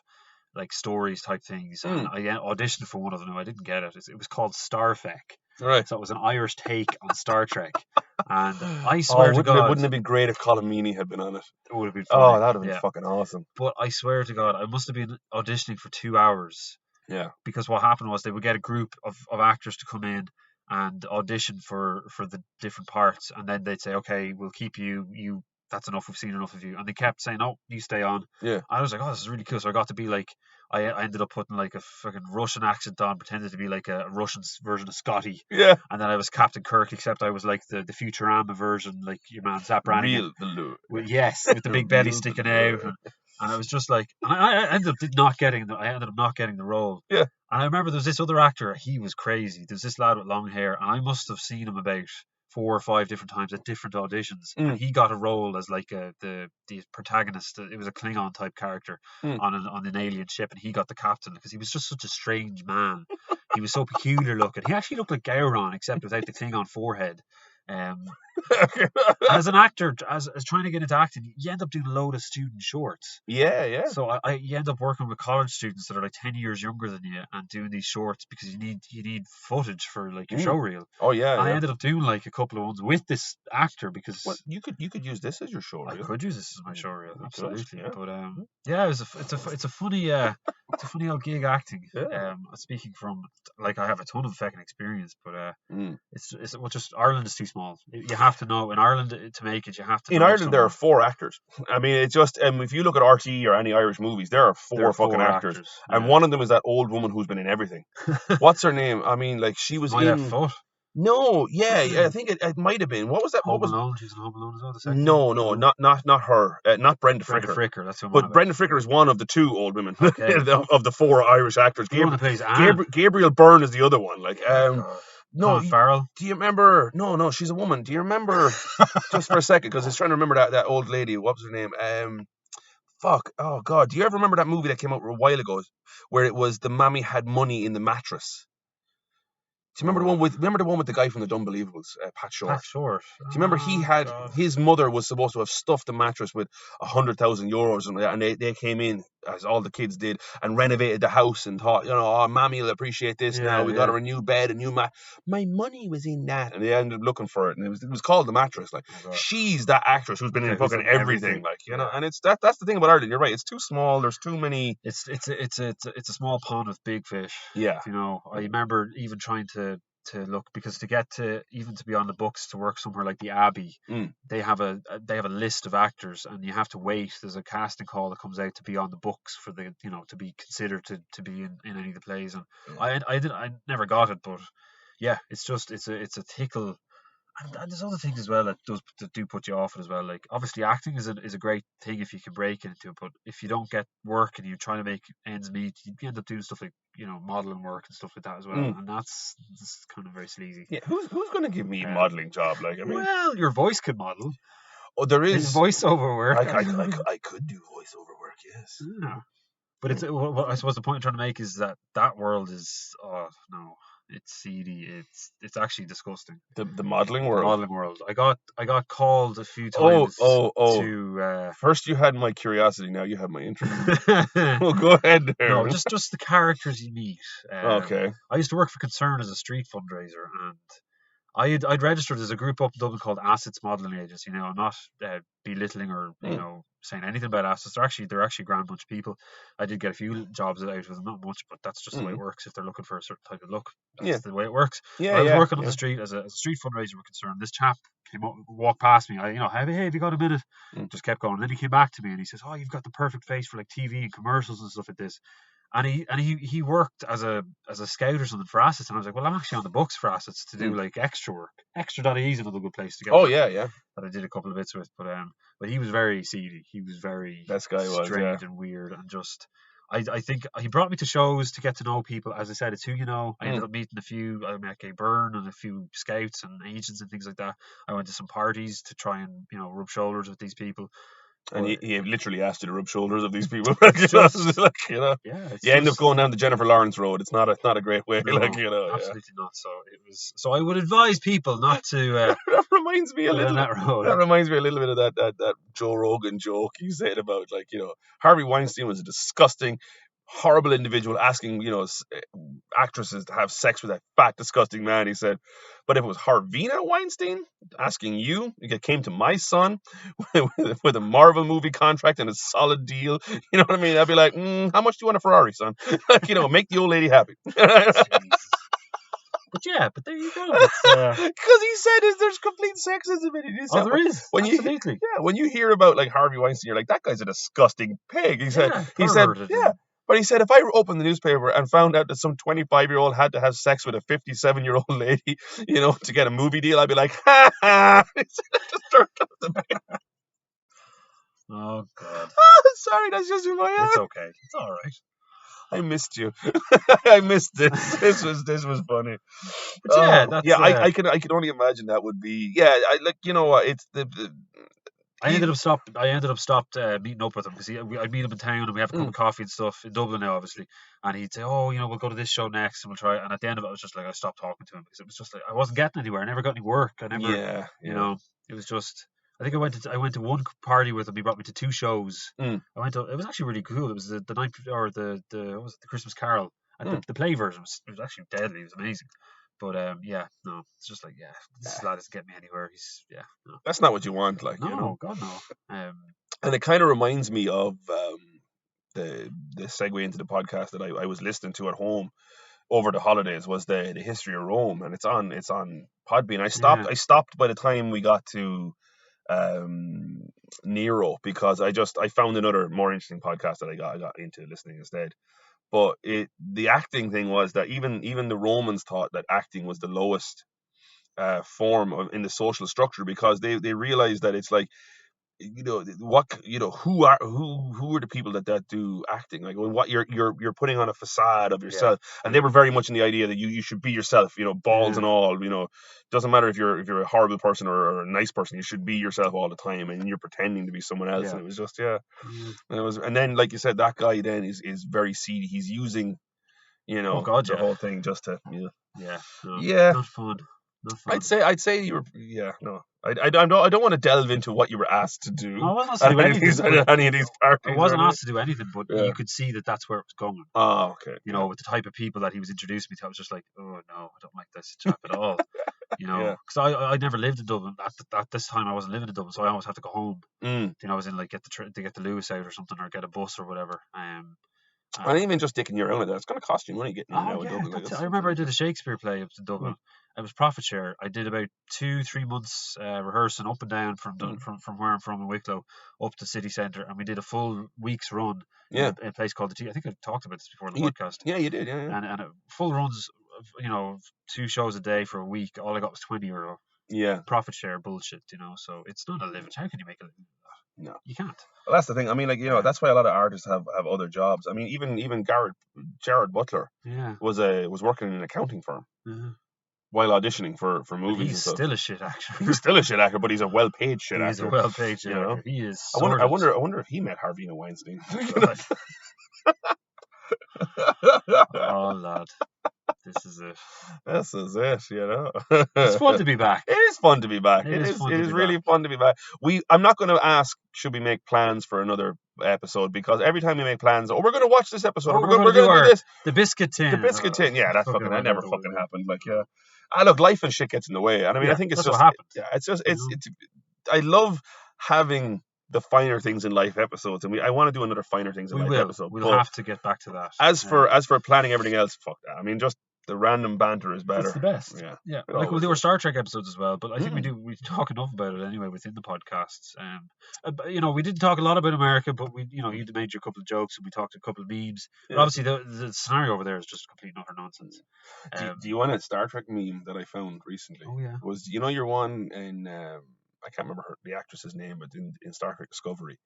like stories type things, and I auditioned for one of them. I didn't get it. It was called Starfek. Right. So it was an Irish take on Star Trek. And I swear to God... Wouldn't it be great if Colin Meaney had been on it? It would have been funny. That would have been fucking awesome. But I swear to God, I must have been auditioning for 2 hours. Yeah. Because what happened was they would get a group of actors to come in and audition for the different parts. And then they'd say, okay, we'll keep you. That's enough. We've seen enough of you. And they kept saying, "Oh, you stay on." Yeah. I was like, "Oh, this is really cool." So I got to be like, I ended up putting like a fucking Russian accent on, pretended to be like a Russian version of Scotty. Yeah. And then I was Captain Kirk, except I was like the Futurama version, like your man Zap Brannigan. Yes, with the big belly sticking out. And I was just like, I ended up not getting the role. Yeah. And I remember there was this other actor. He was crazy. There's this lad with long hair, and I must have seen him about 4 or 5 different times at different auditions, and he got a role as like the protagonist. It was a Klingon type character on an alien ship, and he got the captain because he was just such a strange man. He was so peculiar looking. He actually looked like Gowron, except without the Klingon forehead. As an actor, as trying to get into acting, you end up doing a load of student shorts. Yeah. So you end up working with college students that are like 10 years younger than you and doing these shorts because you need footage for like your show reel. Oh yeah. And I ended up doing like a couple of ones with this actor because you could use this as your show reel. I could use this as my show reel, absolutely. Yeah. But it's a funny old gig acting. Yeah. Speaking from like I have a ton of fucking experience, but it's just Ireland is too small. You have to know in Ireland to make it. You have to. In know Ireland, someone. there are 4 actors. I mean, it's just if you look at RTE or any Irish movies, there are 4 fucking actors. Yeah. And one of them is that old woman who's been in everything. What's her name? I mean, like she was in. Foot. No, yeah, I think it might have been. What was that? Home Alone. She's in Home Alone as well. The second no, not her. Not Brenda Fricker. Brenda Fricker. That's who I'm But Brenda Fricker is one of the 2 old women okay. of the 4 Irish actors. Gabriel Byrne is the other one. Like no, Farrell. Do you remember? No, she's a woman. Do you remember? Just for a second, because I was trying to remember that old lady. What was her name? Fuck. Oh God. Do you ever remember that movie that came out a while ago, where it was the mammy had money in the mattress? Do you remember the one with the guy from the Unbelievables, Pat Short? Pat Short. Do you remember he had his mother was supposed to have stuffed the mattress with 100,000 euros, and they came in, as all the kids did, and renovated the house and thought, Mammy will appreciate this now. We got her a new bed, a new mat. My money was in that, and they ended up looking for it, and it was called The Mattress. Like she's that actress who's been in fucking everything. Like and it's that's the thing about Ireland. You're right. It's too small. There's too many. It's a small pond with big fish. Yeah. I remember even trying to look, because to get to be on the books to work somewhere like the Abbey, they have a list of actors, and you have to wait. There's a casting call that comes out to be on the books for the to be considered to be in any of the plays, and I never got it, but yeah, it's a tickle. And there's other things as well that do put you off it as well. Like obviously acting is a great thing if you can break into it, but if you don't get work and you're trying to make ends meet, you end up doing stuff like modeling work and stuff like that as well, and that's kind of very sleazy. Yeah, who's going to give me a modeling job? Like I mean, well, your voice could model. Oh, there's voiceover work. I could do voiceover work, yes. Yeah. But it's I suppose the point I'm trying to make is that world is it's seedy. It's actually disgusting. The modeling world. The modeling world. I got called a few times. To first you had my curiosity, now you have my interest. Well, go ahead there. No, just the characters you meet. Okay. I used to work for Concern as a street fundraiser, and I'd registered as a group up in Dublin called Assets Modelling Agents. I'm not belittling or saying anything about assets. They're actually a grand bunch of people. I did get a few jobs out of them, not much, but that's just the way it works. If they're looking for a certain type of look, that's the way it works. Yeah, I was working on the street as a street fundraiser with Concern. This chap came up, walked past me. Hey, have you got a minute? Just kept going. And then he came back to me and he says, "Oh, you've got the perfect face for like TV and commercials and stuff like this." And he worked as a scout or something for Assets, and I was like, well, I'm actually on the books for Assets to do like extra work. Extra.ie is another good place to get. Oh yeah. That I did a couple of bits with, but he was very seedy. He was very strange and weird, and just I think he brought me to shows to get to know people. As I said, it's who you know. I ended up meeting a few. I met Gay Byrne and a few scouts and agents and things like that. I went to some parties to try and rub shoulders with these people. And he literally asked you to rub shoulders of these people. You end up going down the Jennifer Lawrence road. It's not a great way. No, absolutely not. So it was. So I would advise people not to. That reminds me a little. That road. That reminds me a little bit of that Joe Rogan joke you said about Harvey Weinstein was a disgusting, horrible individual asking actresses to have sex with that fat, disgusting man. He said, but if it was Harvina Weinstein asking you came to my son with a Marvel movie contract and a solid deal, you know what I mean? I'd be like, how much do you want a Ferrari, son? Make the old lady happy. But there you go. Because he said there's complete sexism in it. There is. Absolutely. When you hear about like Harvey Weinstein, you're like, that guy's a disgusting pig. He said, But he said, if I opened the newspaper and found out that some 25-year-old had to have sex with a 57-year-old lady, to get a movie deal, I'd be like, ha ha. Oh, God. Sorry, that's just who I am. It's okay. It's all right. I missed you. I missed this. This was funny. But I can only imagine that would be. Yeah, it's the I ended up stopped meeting up with him because I'd meet him in town and we have a cup of coffee and stuff in Dublin now, obviously. And he'd say, "Oh, we'll go to this show next and we'll try." And at the end of it, I was just like, I stopped talking to him because it was just like I wasn't getting anywhere. I never got any work. I never, it was just. I think I went to one party with him. He brought me to 2 shows. It was actually really cool. It was the night or the the Christmas Carol. And the play version was actually deadly. It was amazing. But it's just like this lad doesn't get me anywhere. No. That's not what you want, like God no. And it kind of reminds me of the segue into the podcast that I was listening to at home over the holidays was the history of Rome, and it's on Podbean. I stopped by the time we got to Nero, because I found another more interesting podcast that I got into listening instead. But the acting thing was that even the Romans thought that acting was the lowest form in the social structure, because they realized that it's like, who are the people that do acting, like what you're putting on a facade of yourself, and they were very much in the idea that you should be yourself, balls and all, doesn't matter if you're a horrible person or a nice person, you should be yourself all the time, and you're pretending to be someone else. And it was just and then, like you said, that guy then is very seedy. He's using the whole thing just to not fun. I'd say you were I don't want to delve into what you were asked to do. I wasn't asked to do anything. Any of these parties. I wasn't asked to do anything, but you could see that that's where it was going. Oh, okay. With the type of people that he was introducing me to, I was just like, oh no, I don't like this chap at all. Because I never lived in Dublin at this time. I wasn't living in Dublin, so I always had to go home. I was in like get the Lewis out or something, or get a bus or whatever. And even just dicking you around, it's going to cost you money getting in and out of Dublin. I remember I did a Shakespeare play up to Dublin. It was profit share. I did about 2-3 months rehearsing up and down from where I'm from in Wicklow up to city centre, and we did a full week's run in a place called the T. I think I talked about this before in the podcast. Yeah, you did. Yeah. And full runs, 2 shows a day for a week. All I got was €20. Yeah. Profit share bullshit, So it's not a living. How can you make a living? No, you can't. Well, that's the thing. I mean, that's why a lot of artists have other jobs. I mean, even Jared Butler was working in an accounting firm while auditioning for movies. He's still a shit actor. He's still a shit actor, but he's a well-paid shit actor. He's a well-paid shit actor. He is. I wonder if he met Harvina Weinstein. Oh, lad. This is it. It's fun to be back. It is fun to be back. It is really fun to be back. I'm not going to ask, should we make plans for another episode, because every time we make plans, we're going to watch this episode, we're going to do this. The biscuit tin. Yeah, that never fucking happened. Like, look, life and shit gets in the way. And I mean, I think it's just, what happened. I love having the finer things in life episodes, and I want to do another finer things in life episode. We'll have to get back to that. As for planning everything else, fuck that. I mean, just the random banter is better. It's the best. Yeah. Like we'll do our Star Trek episodes as well, but I think we talk enough about it anyway within the podcasts. We didn't talk a lot about America, but we, you made your couple of jokes and we talked a couple of memes. But obviously the scenario over there is just complete and utter nonsense. Do you want a Star Trek meme that I found recently? Oh yeah. Was your one in I can't remember the actress's name, but in Star Trek Discovery,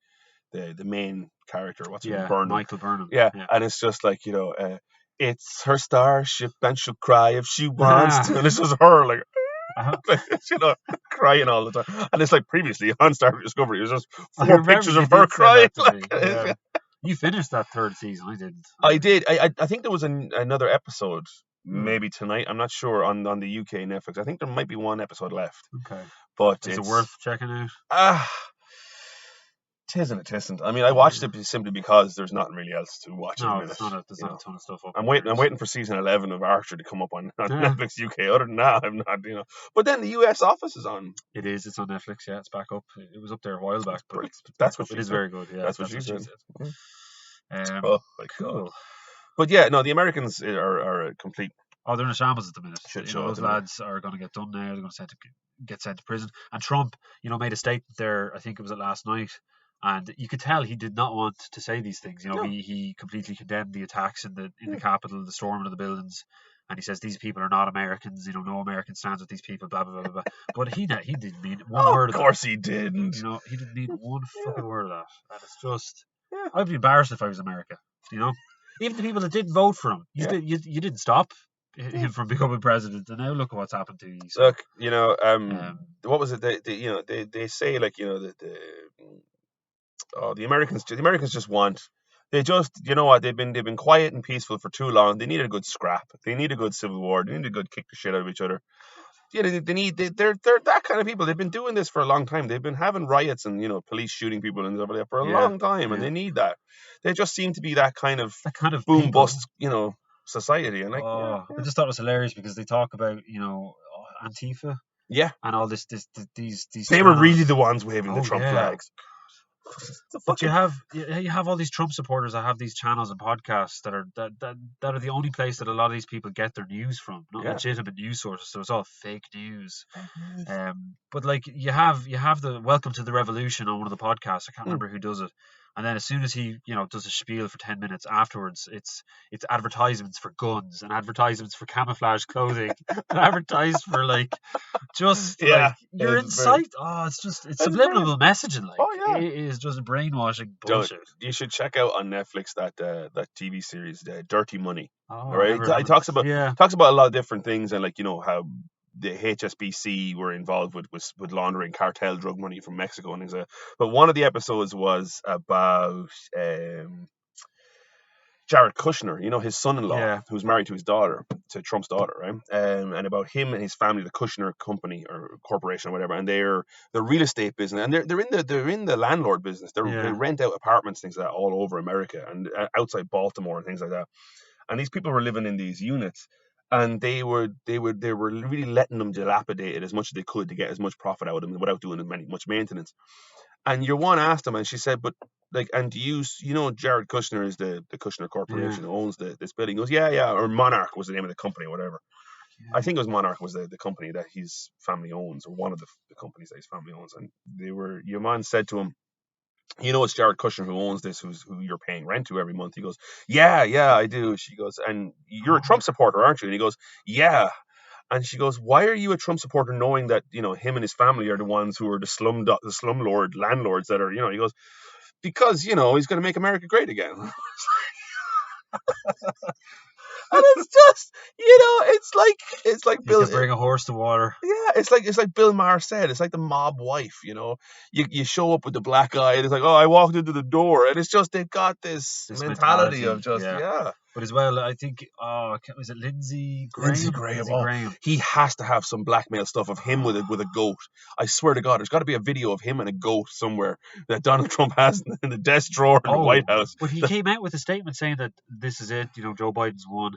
the main character, what's her name? Burnham. Michael Burnham. Yeah, and it's just like, it's her starship and she'll cry if she wants to. And it's just her like, crying all the time. And it's like previously on Star Trek Discovery, it was just 4 pictures of her crying. You finished that 3rd season. I didn't. I did. I think there was another episode. Maybe tonight, I'm not sure, on the UK Netflix. I think there might be one episode left. Okay. But is it worth checking out? It isn't. I mean, I watched it simply because there's nothing really else to watch. No, there's not a ton of stuff up. I'm waiting for season 11 of Archer to come up on Netflix UK. Other than that, I'm not, But then the US Office is on. It is. It's on Netflix. Yeah, it's back up. It was up there a while back, but it is very good. Yeah, that's what she said. Cool. But yeah, no, the Americans are a complete. Oh, they're in a shambles at the minute. Shit show. Those lads are going to get done now. They're going to get sent to prison. And Trump, made a statement there. I think it was last night, and you could tell he did not want to say these things. He completely condemned the attacks in the Capitol, the storming of the buildings, and he says these people are not Americans. No American stands with these people. Blah blah blah blah. But he didn't mean one word of that. Of course he didn't. He didn't mean one fucking word of that. And it's just, I'd be embarrassed if I was America. Even the people that didn't vote for him, you didn't stop him from becoming president, and now look at what's happened to you. So, look, what was it? They say, like, the Americans just want. They just, they've been quiet and peaceful for too long. They need a good scrap. They need a good civil war. They need a good kick the shit out of each other. They're that kind of people. They've been doing this for a long time. They've been having riots and police shooting people and stuff like that for a long time, and they need that. They just seem to be that kind of boom people. Bust, society. And I just thought it was hilarious because they talk about Antifa, and all these. They were really the ones waving the Trump flags. But you have all these Trump supporters that have these channels and podcasts that are the only place that a lot of these people get their news from, not legitimate news sources. So it's all fake news. But like you have the Welcome to the Revolution on one of the podcasts. I can't remember who does it. And then as soon as he, does a spiel for 10 minutes afterwards, it's advertisements for guns and advertisements for camouflage clothing and advertised for like you're in sight. It's subliminal messaging. Like it is just brainwashing bullshit. You should check out on Netflix that TV series, Dirty Money. Right? It talks about a lot of different things and like how the HSBC were involved with laundering cartel drug money from Mexico and things like that. But one of the episodes was about Jared Kushner, his son-in-law, who's married to his daughter, to Trump's daughter, right? And about him and his family, the Kushner company or corporation or whatever, and they're the real estate business, and they're in the landlord business. They rent out apartments, things like that, all over America and outside Baltimore and things like that. And these people were living in these units. And they were really letting them dilapidate it as much as they could to get as much profit out of them without doing much maintenance. And your one asked them, and she said, "But like, and do you Jared Kushner is the Kushner Corporation who owns this building?" He goes, "Yeah," or Monarch was the name of the company, or whatever. Yeah. I think it was Monarch was the company that his family owns, or one of the companies that his family owns. And your man said to him, it's Jared Kushner who owns this, who you're paying rent to every month. He goes, yeah, I do. She goes, and you're a Trump supporter, aren't you? And he goes, yeah. And she goes, why are you a Trump supporter knowing that, him and his family are the ones who are the slumlord landlords that are, he goes, because, he's going to make America great again. And it's just, it's like Bill. Bring a horse to water. Yeah, it's like Bill Maher said. It's like the mob wife. You show up with the black eye, and it's like, oh, I walked into the door, and it's just they've got this mentality of just But as well, I think, was it Lindsey Graham? Lindsey Graham. He has to have some blackmail stuff of him with a goat. I swear to God, there's got to be a video of him and a goat somewhere that Donald Trump has in the desk drawer in the White House. But he came out with a statement saying that this is it, Joe Biden's won.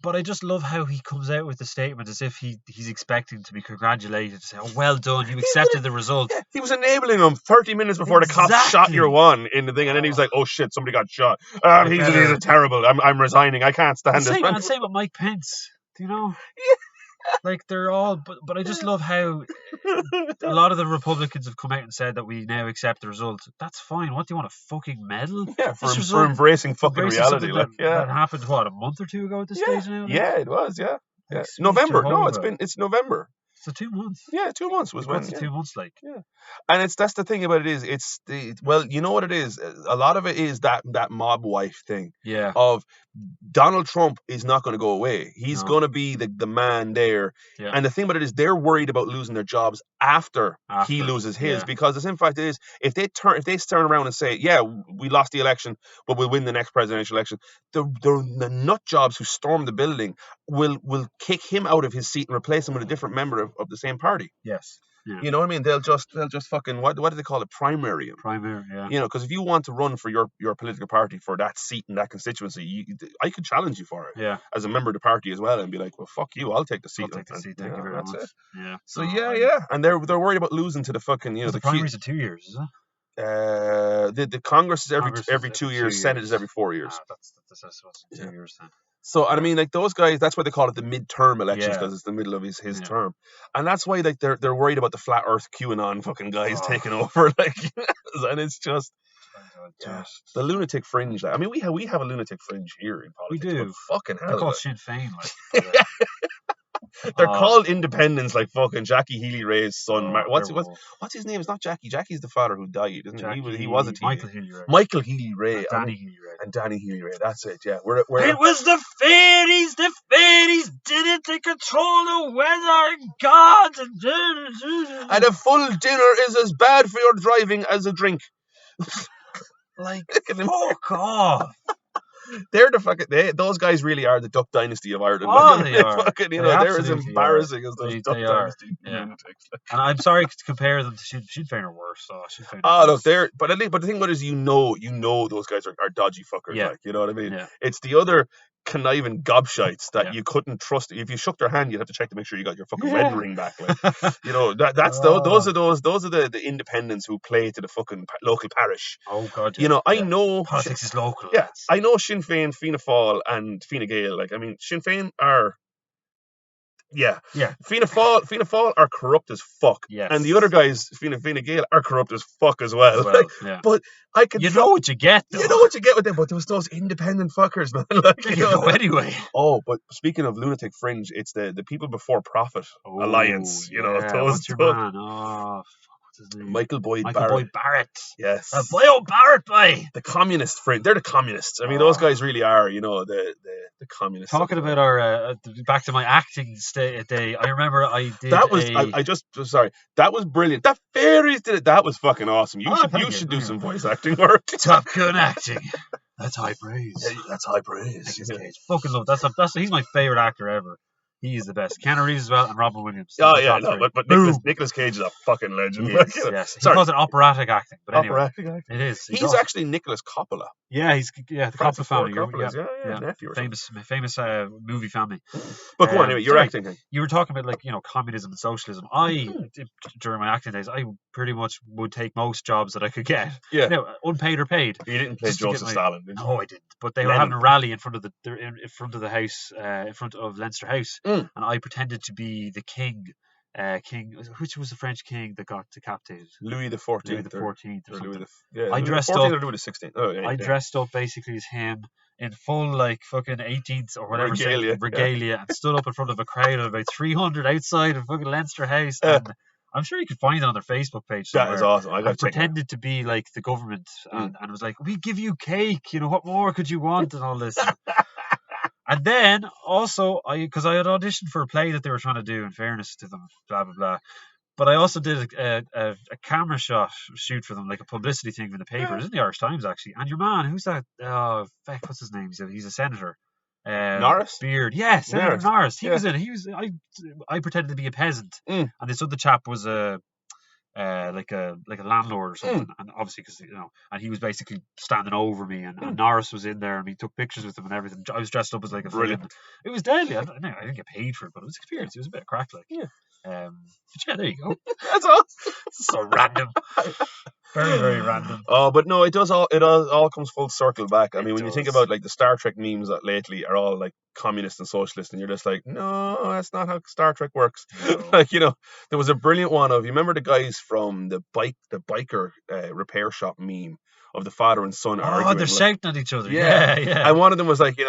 But I just love how he comes out with the statement as if he's expecting to be congratulated, to say, oh, well done, you accepted the result. Yeah, he was enabling them 30 minutes before the cops shot your one in the thing, and then he was like, oh shit, somebody got shot. He's terrible, I'm resigning, I can't stand it. Same with Mike Pence, Yeah. Like they're all, but I just love how a lot of the Republicans have come out and said that we now accept the result. That's fine. What do you want, a fucking medal? Yeah, for embracing fucking reality. That happened a month or two ago at this stage now. Yeah, it was. Yeah. November. No, it's November. So 2 months. Yeah, 2 months was when. What's 2 months like? Yeah, and that's the thing about it is you know what it is. A lot of it is that mob wife thing. Yeah. Of Donald Trump is not going to go away. He's going to be the man there. Yeah. And the thing about it is they're worried about losing their jobs after he loses his, because the simple fact is if they turn around and say, yeah, we lost the election, but we'll win the next presidential election, the nut jobs who stormed the building will kick him out of his seat and replace him with a different member of the same party. Yes. Yeah. You know what I mean? They'll just fucking what do they call it? Primary. Yeah. Because if you want to run for your political party for that seat and that constituency, I could challenge you for it. Yeah. As a member of the party as well, and be like, well, fuck you, I'll take the seat. Thank you very much. It. Yeah. So and they're worried about losing to the fucking the primaries are 2 years, is it? The Congress is every 2 years. Senate is every 4 years. That's 2 years then. So, and I mean, like those guys, that's why they call it the midterm elections, because it's the middle of his term, and that's why like they're worried about the flat Earth QAnon fucking guys taking over, like, and it's just the lunatic fringe. Like, I mean, we have a lunatic fringe here in politics. We do. Fucking hell. They're called Sinn Féin, like. They're called independents, like fucking Jackie Healy-Rae's son. What's his name? It's not Jackie. Jackie's the father who died, isn't he? He was a teenager. Michael Healy-Rae. And Danny Healy-Rae. That's it. Yeah. It was the fairies. The fairies didn't take control of weather. God. And a full dinner is as bad for your driving as a drink. Like, fuck off. They're the fucking. Those guys really are the Duck Dynasty of Ireland. Oh, they are. Fucking, they're as embarrassing as those Duck Dynasty lunatics. And I'm sorry to compare them to Sinn Féin are worse. So look, they're. But the thing about it is, those guys are dodgy fuckers. Yeah. Like, you know what I mean? Yeah. It's the other conniving gobshites that you couldn't trust. If you shook their hand, you'd have to check to make sure you got your fucking wedding ring back. Like, those are the independents who play to the fucking local parish. Oh God, I know politics is local. Yeah, I know Sinn Féin, Fianna Fáil, and Fine Gael. Like, I mean, Sinn Féin are. Yeah. Fianna Fáil are corrupt as fuck. Yes. And the other guys, Fine Gael, are corrupt as fuck as well. But I could. You know what you get, though. You know what you get with them, but there was those independent fuckers, man. Like, they go anyway. Oh, but speaking of lunatic fringe, it's the People Before Profit Alliance. What's your man? Oh, what's his name? Michael Boyd Barrett. Yes. Boy Barrett, boy. The communist fringe. They're the communists. I mean, those guys really are. The communists. Talking about our back to my acting day. I remember I did. That was That was brilliant. That fairies did it. That was fucking awesome. You should do some voice acting work. Top Gun acting. That's high praise. Yeah, that's high praise. Fucking love. He's my favorite actor ever. He is the best. Keanu Reeves as well, and Robin Williams. Oh yeah, but Nicolas Cage is a fucking legend. Yes. He calls it operatic acting, but anyway, operatic acting. It is. He's actually Nicholas Coppola. Yeah, he's the Coppola family. Nephew. Famous movie family. But go on, anyway, your acting thing. You were talking about communism and socialism. During my acting days, I pretty much would take most jobs that I could get. Yeah. Unpaid or paid. You didn't play Joseph Stalin, did you? No, I didn't. But they were having a rally in front of the house, in front of Leinster House. And I pretended to be the king, which was the French king that got decapitated? Louis the 14th. Louis the 14th. Or something. I dressed up. Or Louis the 16th. Oh, yeah, I dressed up basically as him in full fucking 18th or whatever regalia, and stood up in front of a crowd of about 300 outside of fucking Leinster House. And I'm sure you could find it on their Facebook page somewhere. That is awesome. I pretended to be like the government and was like, we give you cake, what more could you want, and all this. And then also, because I had auditioned for a play that they were trying to do, in fairness to them, blah, blah, blah. But I also did a camera shoot for them, like a publicity thing in the paper. It was in the Irish Times, actually. And your man, who's that? What's his name? He's a senator. Norris? Beard. Yeah, Senator Norris. He was in it. I pretended to be a peasant. And this other chap was like a landlord or something, and obviously because and he was basically standing over me, and Norris was in there, and we took pictures with him and everything. I was dressed up as like a brilliant. It was deadly. I didn't get paid for it, but it was an experience. It was a bit of crack, like. Yeah. But yeah, there you go. That's awesome. So random. Very, very random. Oh, but no, it all comes full circle back. I mean, when you think about like the Star Trek memes that lately are all like communist and socialist, and you're just like, no, that's not how Star Trek works. No. Like, there was a brilliant one of, you remember the guys from the biker repair shop meme of the father and son arguing. Oh, they're shouting at each other. Yeah. And one of them was like,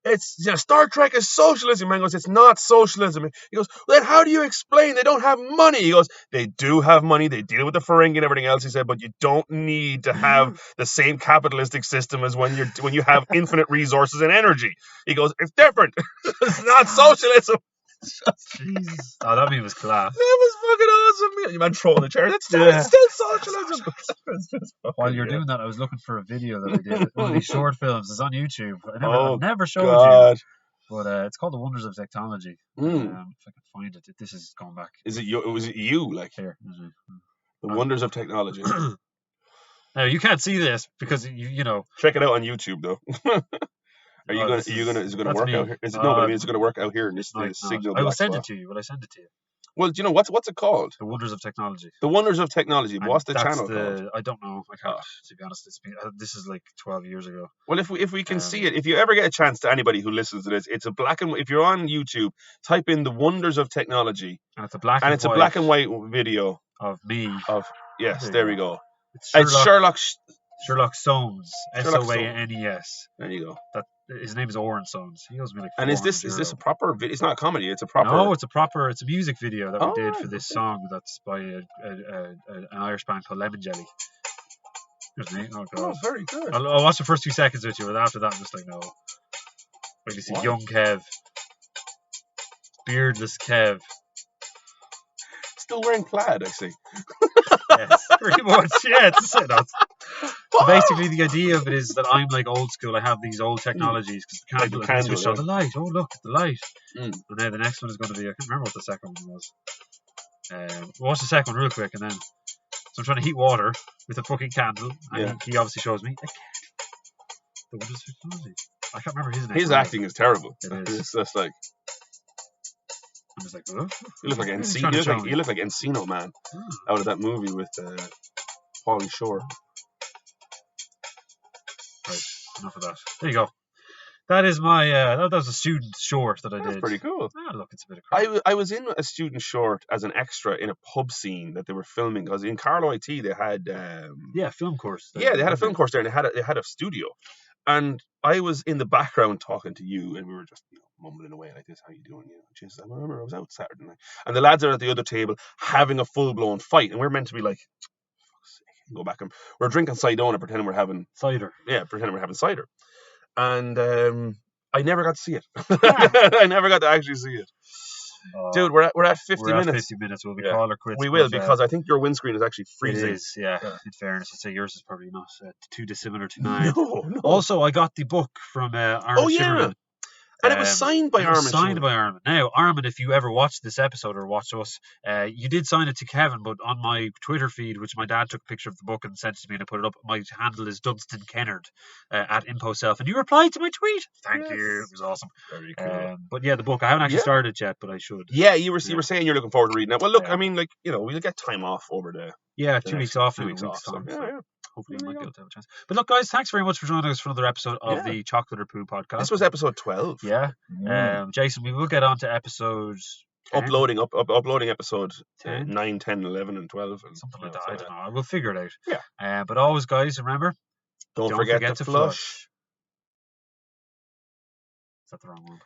it's Star Trek is socialism. Man goes, it's not socialism. He goes, well, then how do you explain they don't have money? He goes, they do have money. They deal with the Ferengi and everything else. He said, but you don't need to have the same capitalistic system as when you have infinite resources and energy. He goes, it's different. It's not socialism. Jesus. Oh, that meme was class. That was fucking awesome. You man throwing the chair. It's still socialism. While you're doing that, I was looking for a video that I did. One of these short films. It's on YouTube. I never showed you. But it's called The Wonders of Technology. If I can find it. This is going back. Was it you? Like here. The Wonders of Technology. Now you can't see this because Check it out on YouTube though. Is it gonna work out here? Is it gonna work out here in this signal? I will send it to you. Will I send it to you? Well, do you know what's it called? The Wonders of Technology. The Wonders of Technology. What's the channel called? I don't know. I can't. To be honest, this is like 12 years ago. Well, if we can see it, if you ever get a chance to anybody who listens to this, it's a black and white. If you're on YouTube, type in The Wonders of Technology, and it's a black and white video of me. There we go. It's Sherlock Soames. Soanes. There you go. His name is Oren Soames. He owes me like. And is this a proper video? It's not a comedy. It's a proper. No, it's a music video that we did for this song. That's by an Irish band called Lemon Jelly. Here's me. Oh god. Oh, very good. I'll watch the first 2 seconds with you, but after that, I'm just like, no. Wait, you see young Kev, beardless Kev. Still wearing plaid, I see. Yes, pretty much. Yeah, it's it. So basically, the idea of it is that I'm like old school. I have these old technologies because the candle switched on the light. Oh, look at the light. And now the next one is going to be, I can't remember what the second one was. Watch the second one real quick, and then. So I'm trying to heat water with a fucking candle, and he obviously shows me a candle. The Wonders of Technology. I can't remember his name. His acting is terrible. It is. It's just like. I was like, you look like Encino. You look like Encino Man out of that movie with Pauly Shore. Right, enough of that. There you go. That is my that was a student short that I did. That's pretty cool. Look, it's a bit of crap. I was in a student short as an extra in a pub scene that they were filming, because in Carlow IT they had film course. They had a film course there, and they had a studio, and I was in the background talking to you, and we were just mumbling away like this. How you doing? Jesus, I remember I was out Saturday night, and the lads are at the other table having a full blown fight, and we're meant to be like, fuck's sake, go back, and we're drinking cider and pretending we're having cider. Yeah, pretending we're having cider. And I never got to see it. I never got to actually see it. Dude, we're at 50 minutes. 50 minutes. We'll be call or quits. We will, because I think your windscreen is actually freezing. It is, yeah. In fairness, I'd say yours is probably not too dissimilar to mine. No. Also, I got the book from Armin Shimerman. And it was signed by Armin. Now, Armin, if you ever watched this episode or watched us, you did sign it to Kevin, but on my Twitter feed, which my dad took a picture of the book and sent it to me and I put it up, my handle is Dunstan Kennard at ImpoSelf, and you replied to my tweet. Thank you. It was awesome. Very cool. But yeah, the book, I haven't actually started it yet, but I should. Yeah, you were saying you're looking forward to reading it. Well, look, I mean, we'll get time off over the... Yeah, 2 weeks off. 2 weeks off. Hopefully we might be able to have a chance. But look, guys, thanks very much for joining us for another episode of the Chocolate or Poo podcast. This was episode 12. Yeah. Jason, we will get on to episode 10. Uploading episode 10? 9, 10, 11, and 12. And, something like that. I don't know. We'll figure it out. Yeah. But always, guys, remember, don't forget to flush. Is that the wrong one?